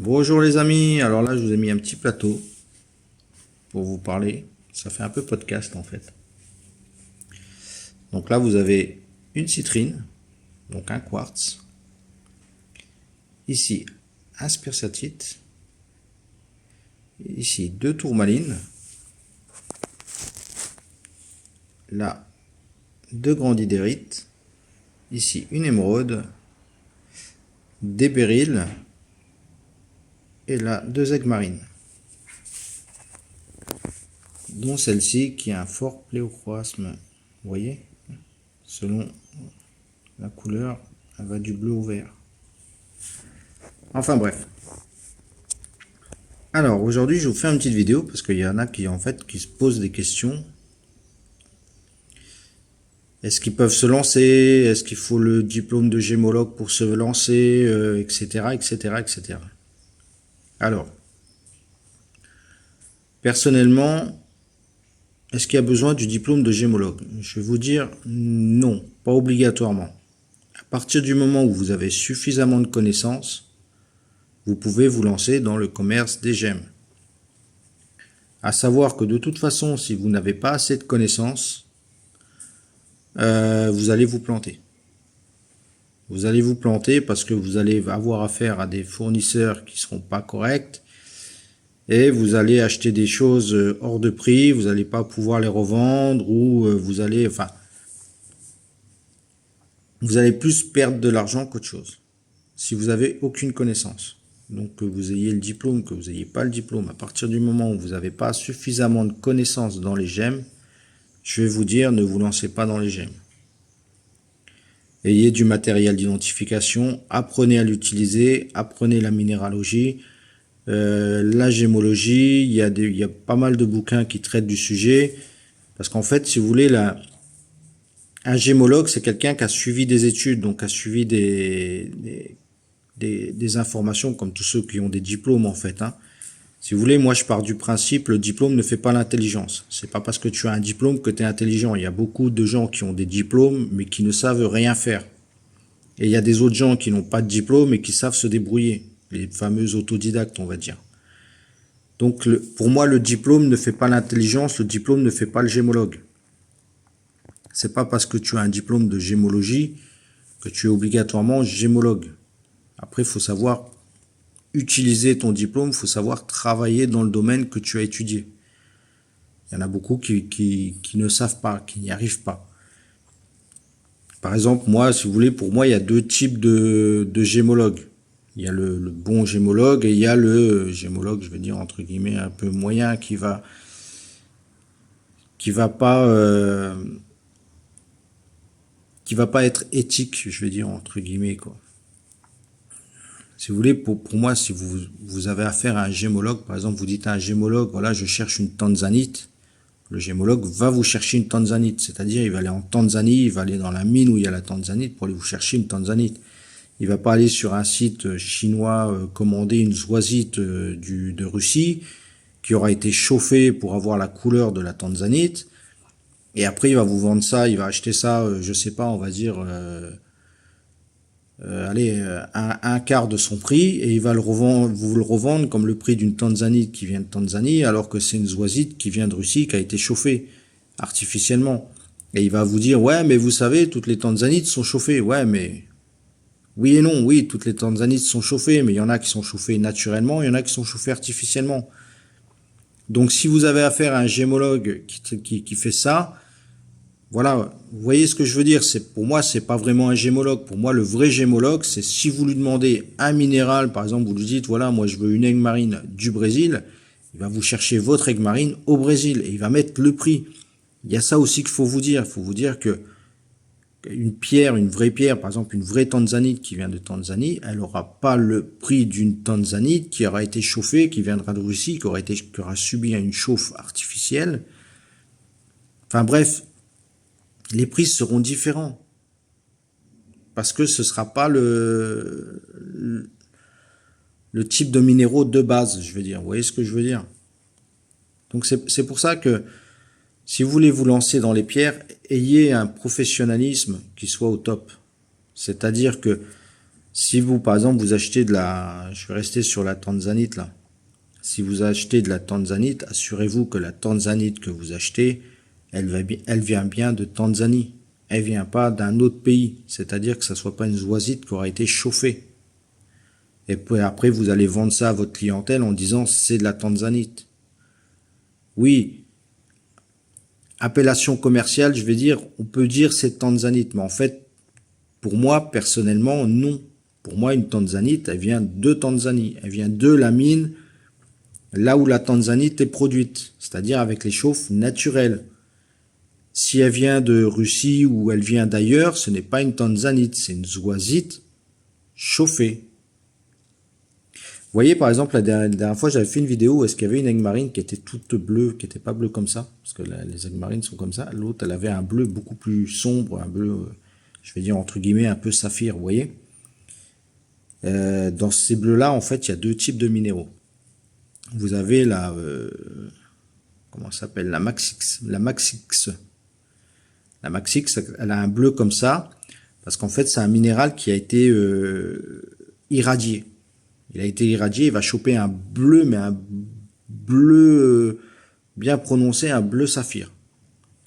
Bonjour les amis, alors là je vous ai mis un petit plateau pour vous parler, ça fait un peu podcast en fait. Donc là vous avez une citrine, donc un quartz, ici un spersatite, ici deux tourmalines, là deux grandidérites, ici une émeraude, des béryls et là deux aigues marines, dont celle-ci qui a un fort pléocroisme, vous voyez, selon la couleur, elle va du bleu au vert. Enfin bref. Alors aujourd'hui je vous fais une petite vidéo parce qu'il y en a qui qui se posent des questions. Est-ce qu'ils peuvent se lancer? Est-ce qu'il faut le diplôme de gémologue pour se lancer, etc., etc., etc. Alors, personnellement, est-ce qu'il y a besoin du diplôme de gémologue? Je vais vous dire non, pas obligatoirement. À partir du moment où vous avez suffisamment de connaissances, vous pouvez vous lancer dans le commerce des gemmes. À savoir que de toute façon, si vous n'avez pas assez de connaissances, vous allez vous planter. Vous allez vous planter parce que vous allez avoir affaire à des fournisseurs qui ne seront pas corrects et vous allez acheter des choses hors de prix, vous n'allez pas pouvoir les revendre ou vous allez plus perdre de l'argent qu'autre chose si vous n'avez aucune connaissance. Donc que vous ayez le diplôme, que vous n'ayez pas le diplôme, à partir du moment où vous n'avez pas suffisamment de connaissances dans les gemmes, je vais vous dire, ne vous lancez pas dans les gemmes. Ayez du matériel d'identification, apprenez à l'utiliser, apprenez la minéralogie, la gémologie, il y a pas mal de bouquins qui traitent du sujet, parce qu'en fait, si vous voulez, un gémologue, c'est quelqu'un qui a suivi des études, donc a suivi des informations, comme tous ceux qui ont des diplômes en fait, hein. Si vous voulez, moi je pars du principe, le diplôme ne fait pas l'intelligence. C'est pas parce que tu as un diplôme que tu es intelligent. Il y a beaucoup de gens qui ont des diplômes, mais qui ne savent rien faire. Et il y a des autres gens qui n'ont pas de diplôme et qui savent se débrouiller. Les fameux autodidactes, on va dire. Donc pour moi, le diplôme ne fait pas l'intelligence, le diplôme ne fait pas le gémologue. C'est pas parce que tu as un diplôme de gémologie que tu es obligatoirement gémologue. Après, il faut savoir utiliser ton diplôme, il faut savoir travailler dans le domaine que tu as étudié. Il y en a beaucoup qui ne savent pas, qui n'y arrivent pas. Par exemple, moi, si vous voulez, pour moi, il y a deux types de gémologues. Il y a le bon gémologue et il y a le gémologue, je vais dire entre guillemets, un peu moyen qui va pas être éthique, je vais dire entre guillemets quoi. Si vous voulez, pour moi, si vous avez affaire à un gémologue, par exemple, vous dites à un gémologue, voilà, je cherche une tanzanite, le gémologue va vous chercher une tanzanite, c'est-à-dire il va aller en Tanzanie, il va aller dans la mine où il y a la tanzanite pour aller vous chercher une tanzanite. Il va pas aller sur un site chinois commander une zoisite de Russie qui aura été chauffée pour avoir la couleur de la tanzanite. Et après, il va vous vendre ça, il va acheter ça, je sais pas, on va dire, un quart de son prix et il va vous le revendre comme le prix d'une tanzanite qui vient de Tanzanie alors que c'est une zoisite qui vient de Russie qui a été chauffée artificiellement. Et il va vous dire, ouais, mais vous savez, toutes les tanzanites sont chauffées. Ouais, mais oui et non, oui, toutes les tanzanites sont chauffées, mais il y en a qui sont chauffées naturellement, il y en a qui sont chauffées artificiellement. Donc si vous avez affaire à un gémologue qui fait ça, voilà, vous voyez ce que je veux dire, pour moi, c'est pas vraiment un gémologue. Pour moi, le vrai gémologue, c'est si vous lui demandez un minéral, par exemple, vous lui dites, voilà, moi je veux une aigue marine du Brésil, il va vous chercher votre aigue marine au Brésil et il va mettre le prix. Il y a ça aussi qu'il faut vous dire. Il faut vous dire que une pierre, une vraie pierre, par exemple une vraie tanzanite qui vient de Tanzanie, elle n'aura pas le prix d'une tanzanite qui aura été chauffée, qui viendra de Russie, qui aura subi une chauffe artificielle. Enfin bref, les prix seront différents. Parce que ce ne sera pas le type de minéraux de base, je veux dire. Vous voyez ce que je veux dire? Donc c'est pour ça que si vous voulez vous lancer dans les pierres, ayez un professionnalisme qui soit au top. C'est-à-dire que Si vous, par exemple, vous achetez de la, je vais rester sur la tanzanite là. Si vous achetez de la tanzanite, assurez-vous que la tanzanite que vous achetez, elle vient bien de Tanzanie. Elle vient pas d'un autre pays. C'est-à-dire que ça soit pas une zoisite qui aura été chauffée. Et puis après, vous allez vendre ça à votre clientèle en disant c'est de la tanzanite. Oui, appellation commerciale, je vais dire, on peut dire c'est tanzanite, mais en fait, pour moi, personnellement, non. Pour moi, une tanzanite, elle vient de Tanzanie. Elle vient de la mine, là où la tanzanite est produite, c'est-à-dire avec les chauffes naturelles. Si elle vient de Russie ou elle vient d'ailleurs, ce n'est pas une tanzanite, c'est une zoisite chauffée. Vous voyez, par exemple, la dernière fois, j'avais fait une vidéo où est-ce qu'il y avait une aigle marine qui était toute bleue, qui n'était pas bleue comme ça, parce que les aigles marines sont comme ça. L'autre, elle avait un bleu beaucoup plus sombre, un bleu, je vais dire entre guillemets, un peu saphir, vous voyez. Dans ces bleus-là, en fait, il y a deux types de minéraux. Vous avez la, comment ça s'appelle, la Maxix. La Maxix, elle a un bleu comme ça, parce qu'en fait, c'est un minéral qui a été irradié. Il a été irradié, il va choper un bleu, mais un bleu bien prononcé, un bleu saphir.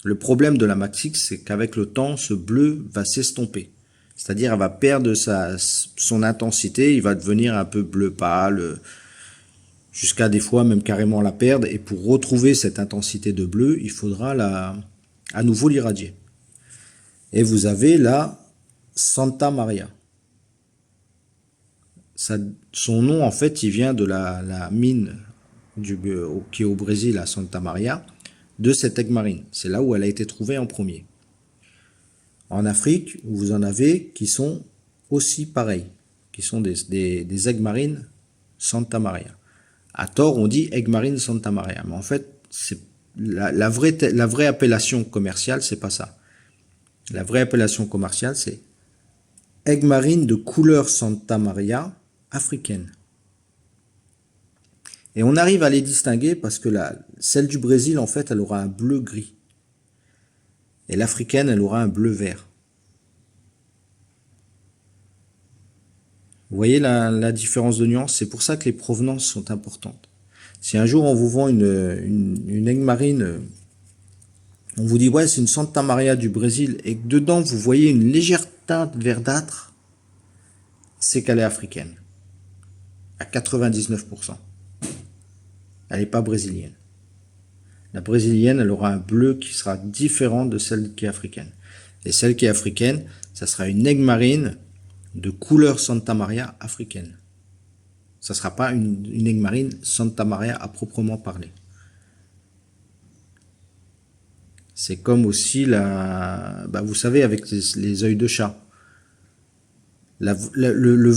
Le problème de la Maxix, c'est qu'avec le temps, ce bleu va s'estomper. C'est-à-dire, elle va perdre son intensité, il va devenir un peu bleu pâle, jusqu'à des fois même carrément la perdre. Et pour retrouver cette intensité de bleu, il faudra à nouveau l'irradier. Et vous avez la Santa Maria. Son nom, en fait, il vient de la mine qui est au Brésil, à Santa Maria, de cette aigle marine. C'est là où elle a été trouvée en premier. En Afrique, vous en avez qui sont aussi pareils, qui sont des aigles marines Santa Maria. À tort, on dit aigle marine Santa Maria, mais en fait, c'est la vraie appellation commerciale, c'est pas ça. La vraie appellation commerciale, c'est aigle marine de couleur Santa Maria africaine. Et on arrive à les distinguer parce que celle du Brésil, en fait, elle aura un bleu gris. Et l'africaine, elle aura un bleu vert. Vous voyez la différence de nuance? C'est pour ça que les provenances sont importantes. Si un jour on vous vend une aigle marine, on vous dit ouais c'est une Santa Maria du Brésil, et que dedans vous voyez une légère teinte verdâtre, c'est qu'elle est africaine. À 99%. Elle n'est pas brésilienne. La brésilienne, elle aura un bleu qui sera différent de celle qui est africaine. Et celle qui est africaine, ça sera une aigle marine de couleur Santa Maria africaine. Ça ne sera pas une aigle marine Santa Maria à proprement parler. C'est comme aussi vous savez, avec les œils de chat. Le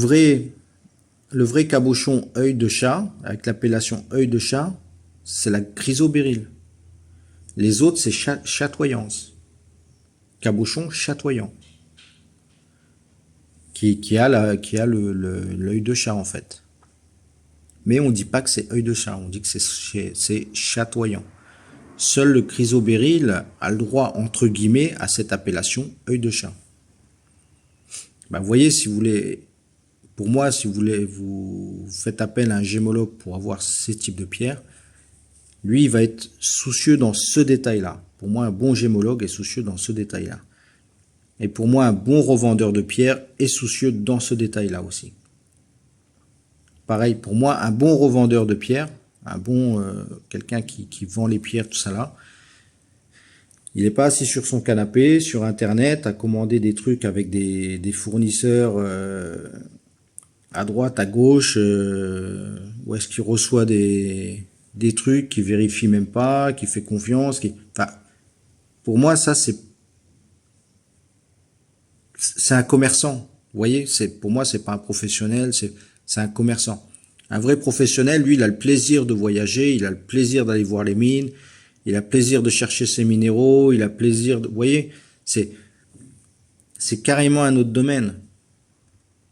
vrai cabochon œil de chat, avec l'appellation œil de chat, c'est la chrysobéryl. Les autres, c'est chatoyance. Cabochon chatoyant. Qui a l'œil de chat, en fait. Mais on ne dit pas que c'est œil de chat, on dit que c'est chatoyant. Seul le chrysobéryl a le droit, entre guillemets, à cette appellation œil de chat. Vous voyez, si vous voulez, pour moi, si vous faites appel à un gémologue pour avoir ces types de pierres, lui, il va être soucieux dans ce détail-là. Pour moi, un bon gémologue est soucieux dans ce détail-là. Et pour moi, un bon revendeur de pierres est soucieux dans ce détail-là aussi. Pareil, pour moi, un bon revendeur de pierres, quelqu'un qui vend les pierres, tout ça là, il n'est pas assis sur son canapé, sur Internet, à commander des trucs avec des fournisseurs à droite, à gauche, où est-ce qu'il reçoit des trucs qu'il vérifie même pas, qu'il fait confiance. Pour moi, ça, c'est un commerçant. Vous voyez, pour moi, c'est pas un professionnel, c'est un commerçant. Un vrai professionnel, lui, il a le plaisir de voyager, il a le plaisir d'aller voir les mines, il a le plaisir de chercher ses minéraux, il a le plaisir de... Vous voyez, c'est carrément un autre domaine.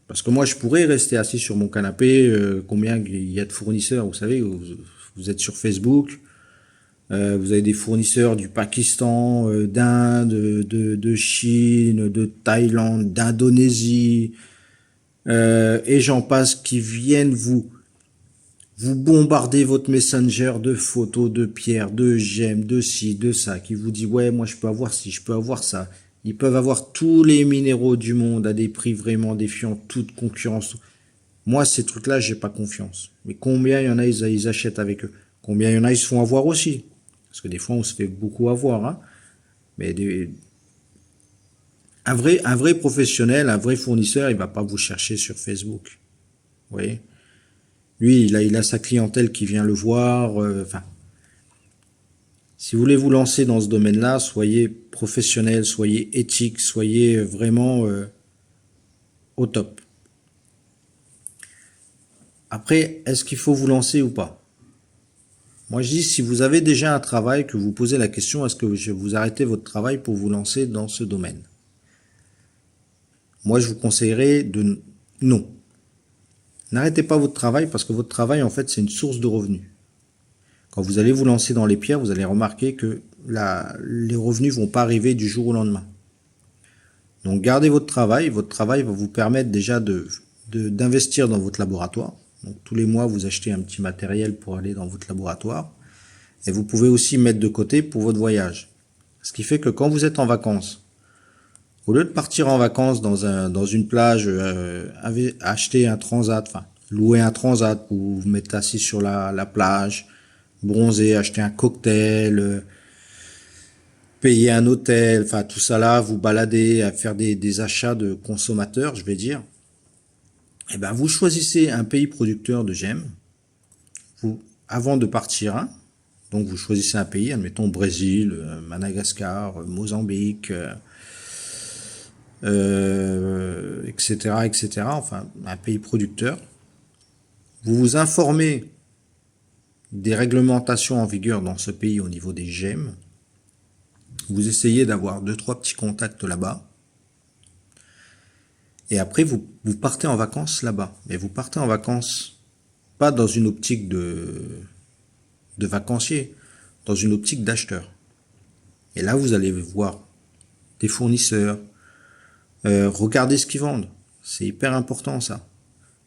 Parce que moi, je pourrais rester assis sur mon canapé, combien il y a de fournisseurs, vous savez, vous êtes sur Facebook, vous avez des fournisseurs du Pakistan, d'Inde, de Chine, de Thaïlande, d'Indonésie, et j'en passe qui viennent vous bombarder votre messenger de photos, de pierres, de j'aime, de ci, de ça, qui vous dit ouais, moi je peux avoir ci, je peux avoir ça. Ils peuvent avoir tous les minéraux du monde à des prix vraiment défiant toute concurrence. Moi, ces trucs-là, j'ai pas confiance. Mais combien il y en a, ils achètent avec eux? Combien il y en a, ils se font avoir aussi? Parce que des fois, on se fait beaucoup avoir, hein. Mais un vrai professionnel, un vrai fournisseur, il va pas vous chercher sur Facebook. Vous voyez? Lui, il a sa clientèle qui vient le voir. Enfin, si vous voulez vous lancer dans ce domaine-là, soyez professionnel, soyez éthique, soyez vraiment au top. Après, est-ce qu'il faut vous lancer ou pas? Moi, je dis, si vous avez déjà un travail, que vous posez la question, est-ce que vous arrêtez votre travail pour vous lancer dans ce domaine? Moi, je vous conseillerais de non. N'arrêtez pas votre travail parce que votre travail, en fait, c'est une source de revenus. Quand vous allez vous lancer dans les pierres, vous allez remarquer que les revenus vont pas arriver du jour au lendemain. Donc, gardez votre travail. Votre travail va vous permettre déjà d'investir dans votre laboratoire. Donc, tous les mois, vous achetez un petit matériel pour aller dans votre laboratoire. Et vous pouvez aussi mettre de côté pour votre voyage. Ce qui fait que quand vous êtes en vacances, au lieu de partir en vacances dans une plage, acheter un transat, enfin, louer un transat pour vous mettre assis sur la plage, bronzer, acheter un cocktail, payer un hôtel, enfin, tout ça là, vous balader, à faire des achats de consommateurs, je vais dire. Eh ben, vous choisissez un pays producteur de gemmes, avant de partir, hein. Donc, vous choisissez un pays, admettons Brésil, Madagascar, Mozambique, etc., etc. Enfin, un pays producteur. Vous vous informez des réglementations en vigueur dans ce pays au niveau des gemmes. Vous essayez d'avoir 2-3 petits contacts là-bas. Et après, vous partez en vacances là-bas. Mais vous partez en vacances pas dans une optique de vacancier, dans une optique d'acheteur. Et là, vous allez voir des fournisseurs, regardez ce qu'ils vendent. C'est hyper important ça.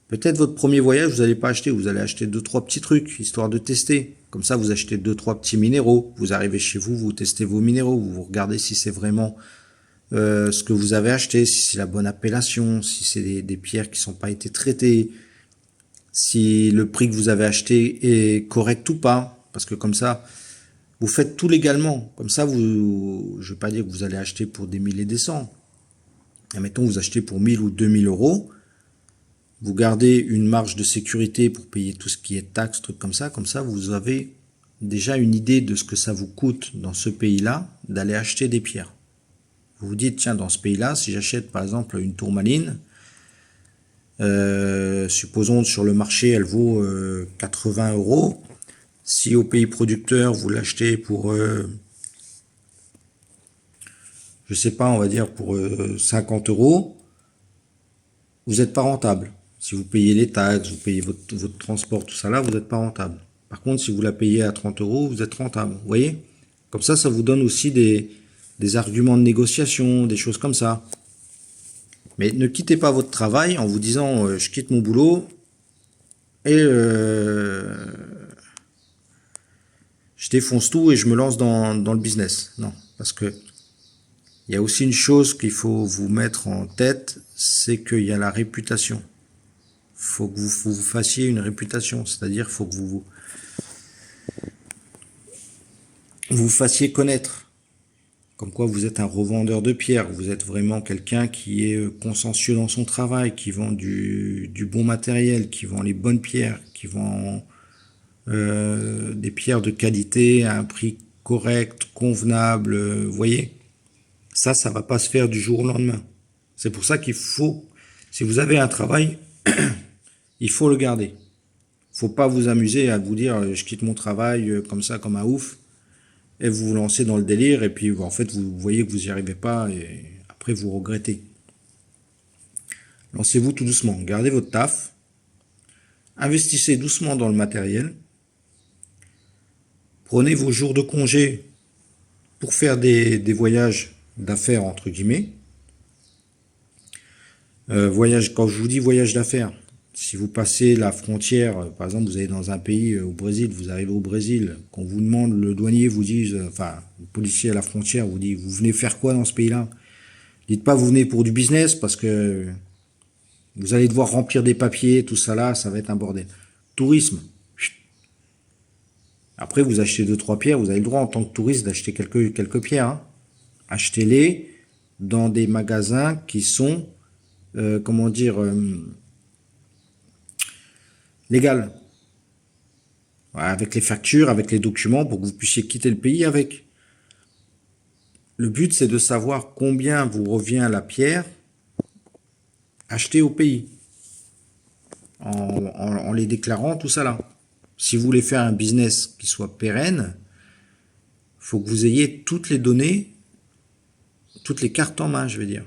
Peut-être votre premier voyage, vous n'allez pas acheter, vous allez acheter 2-3 petits trucs, histoire de tester. Comme ça, vous achetez 2-3 petits minéraux. Vous arrivez chez vous, vous testez vos minéraux, vous regardez si c'est vraiment ce que vous avez acheté, si c'est la bonne appellation, si c'est des pierres qui n'ont pas été traitées, si le prix que vous avez acheté est correct ou pas. Parce que comme ça, vous faites tout légalement. Comme ça, je ne vais pas dire que vous allez acheter pour des milliers et des cents. Admettons, vous achetez pour 1000 ou 2000 euros. Vous gardez une marge de sécurité pour payer tout ce qui est taxes, trucs comme ça. Comme ça, vous avez déjà une idée de ce que ça vous coûte dans ce pays-là d'aller acheter des pierres. Vous vous dites, tiens, dans ce pays-là, si j'achète par exemple une tourmaline, supposons sur le marché, elle vaut 80 euros. Si au pays producteur, vous l'achetez pour, je sais pas, on va dire pour 50 euros, vous n'êtes pas rentable. Si vous payez les taxes, vous payez votre transport, tout ça là, vous n'êtes pas rentable. Par contre, si vous la payez à 30 euros, vous êtes rentable. Vous voyez? Comme ça vous donne aussi des arguments de négociation, des choses comme ça. Mais ne quittez pas votre travail en vous disant je quitte mon boulot et je défonce tout et je me lance dans le business. Non, parce que il y a aussi une chose qu'il faut vous mettre en tête, c'est qu'il y a la réputation. Faut que vous fassiez une réputation, c'est-à-dire faut que vous fassiez connaître. Comme quoi vous êtes un revendeur de pierres, vous êtes vraiment quelqu'un qui est consciencieux dans son travail, qui vend du bon matériel, qui vend les bonnes pierres, qui vend des pierres de qualité à un prix correct, convenable, vous voyez. Ça va pas se faire du jour au lendemain. C'est pour ça qu'il faut, si vous avez un travail, il faut le garder. Faut pas vous amuser à vous dire je quitte mon travail comme ça, comme un ouf, et vous vous lancez dans le délire, et puis en fait vous voyez que vous n'y arrivez pas, et après vous regrettez. Lancez-vous tout doucement, gardez votre taf, investissez doucement dans le matériel, prenez vos jours de congé pour faire des voyages d'affaires entre guillemets, Voyage, quand je vous dis voyage d'affaires, si vous passez la frontière, par exemple, vous allez dans un pays au Brésil, vous arrivez au Brésil, quand vous demande, le douanier vous dit, enfin, le policier à la frontière vous dit, vous venez faire quoi dans ce pays-là? Dites pas vous venez pour du business parce que vous allez devoir remplir des papiers, tout ça là, ça va être un bordel. Tourisme. Après, vous achetez deux, trois pierres, vous avez le droit en tant que touriste d'acheter quelques pierres. Hein. Achetez-les dans des magasins qui sont, comment dire, légales. Avec les factures, avec les documents pour que vous puissiez quitter le pays avec. Le but, c'est de savoir combien vous revient la pierre achetée au pays. En les déclarant, tout ça là. Si vous voulez faire un business qui soit pérenne, il faut que vous ayez toutes les données, toutes les cartes en main, je veux dire.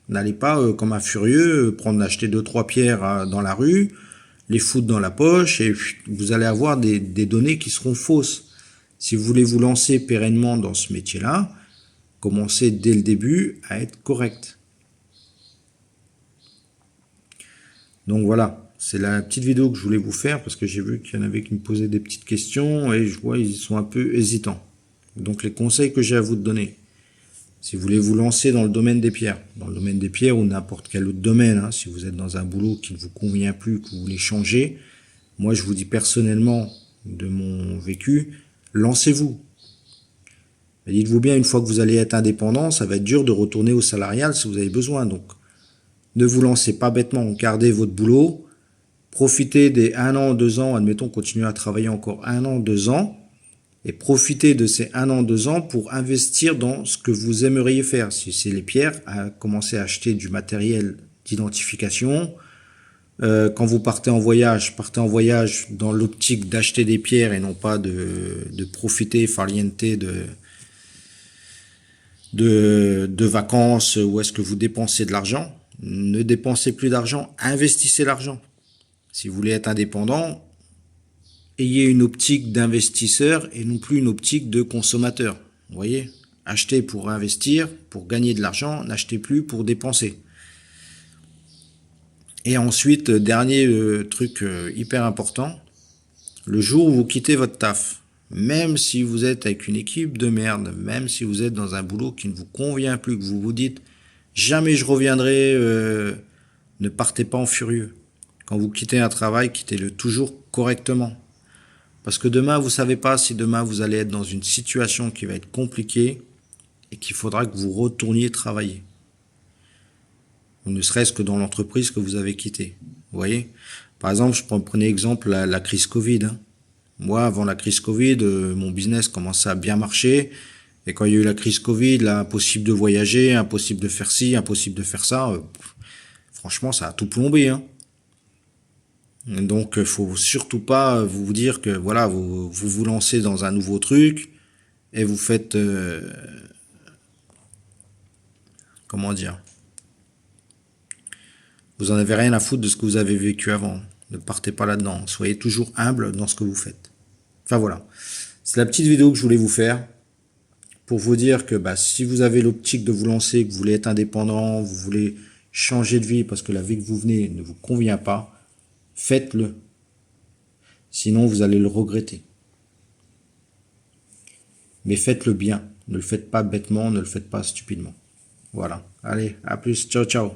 N'allez pas comme un furieux prendre acheter deux trois pierres dans la rue, les foutre dans la poche et vous allez avoir des données qui seront fausses. Si vous voulez vous lancer pérennement dans ce métier-là, commencez dès le début à être correct. Donc voilà, c'est la petite vidéo que je voulais vous faire parce que j'ai vu qu'il y en avait qui me posaient des petites questions et je vois ils sont un peu hésitants. Donc les conseils que j'ai à vous donner, si vous voulez vous lancer dans le domaine des pierres, ou n'importe quel autre domaine, hein, si vous êtes dans un boulot qui ne vous convient plus, que vous voulez changer, moi je vous dis personnellement de mon vécu, lancez-vous. Dites-vous bien, une fois que vous allez être indépendant, ça va être dur de retourner au salarial si vous avez besoin. Donc, ne vous lancez pas bêtement, gardez votre boulot, profitez des 1 an, 2 ans, admettons, continuez à travailler encore 1 an, 2 ans, et profitez de ces 1 an, 2 ans pour investir dans ce que vous aimeriez faire. Si c'est les pierres, commencer à acheter du matériel d'identification. Quand vous partez en voyage dans l'optique d'acheter des pierres et non pas de profiter farniente de vacances où est-ce que vous dépensez de l'argent. Ne dépensez plus d'argent, investissez l'argent. Si vous voulez être indépendant, ayez une optique d'investisseur et non plus une optique de consommateur. Vous voyez, achetez pour investir, pour gagner de l'argent, n'achetez plus pour dépenser. Et ensuite, dernier truc hyper important, le jour où vous quittez votre taf, même si vous êtes avec une équipe de merde, même si vous êtes dans un boulot qui ne vous convient plus, que vous vous dites jamais je reviendrai, ne partez pas en furieux. Quand vous quittez un travail, quittez-le toujours correctement. Parce que demain, vous savez pas si demain vous allez être dans une situation qui va être compliquée et qu'il faudra que vous retourniez travailler. Ou ne serait-ce que dans l'entreprise que vous avez quittée. Vous voyez ? Par exemple, je prenais exemple la crise Covid. Hein. Moi, avant la crise Covid, mon business commençait à bien marcher. Et quand il y a eu la crise Covid, là, impossible de voyager, impossible de faire ci, impossible de faire ça. Franchement, ça a tout plombé. Hein. Donc, faut surtout pas vous dire que voilà, vous lancez dans un nouveau truc et vous faites comment dire, vous en avez rien à foutre de ce que vous avez vécu avant. Ne partez pas là-dedans. Soyez toujours humble dans ce que vous faites. Enfin voilà, c'est la petite vidéo que je voulais vous faire pour vous dire que si vous avez l'optique de vous lancer, que vous voulez être indépendant, vous voulez changer de vie parce que la vie que vous venez ne vous convient pas, faites-le. Sinon, vous allez le regretter. Mais faites-le bien. Ne le faites pas bêtement, ne le faites pas stupidement. Voilà. Allez, à plus. Ciao, ciao.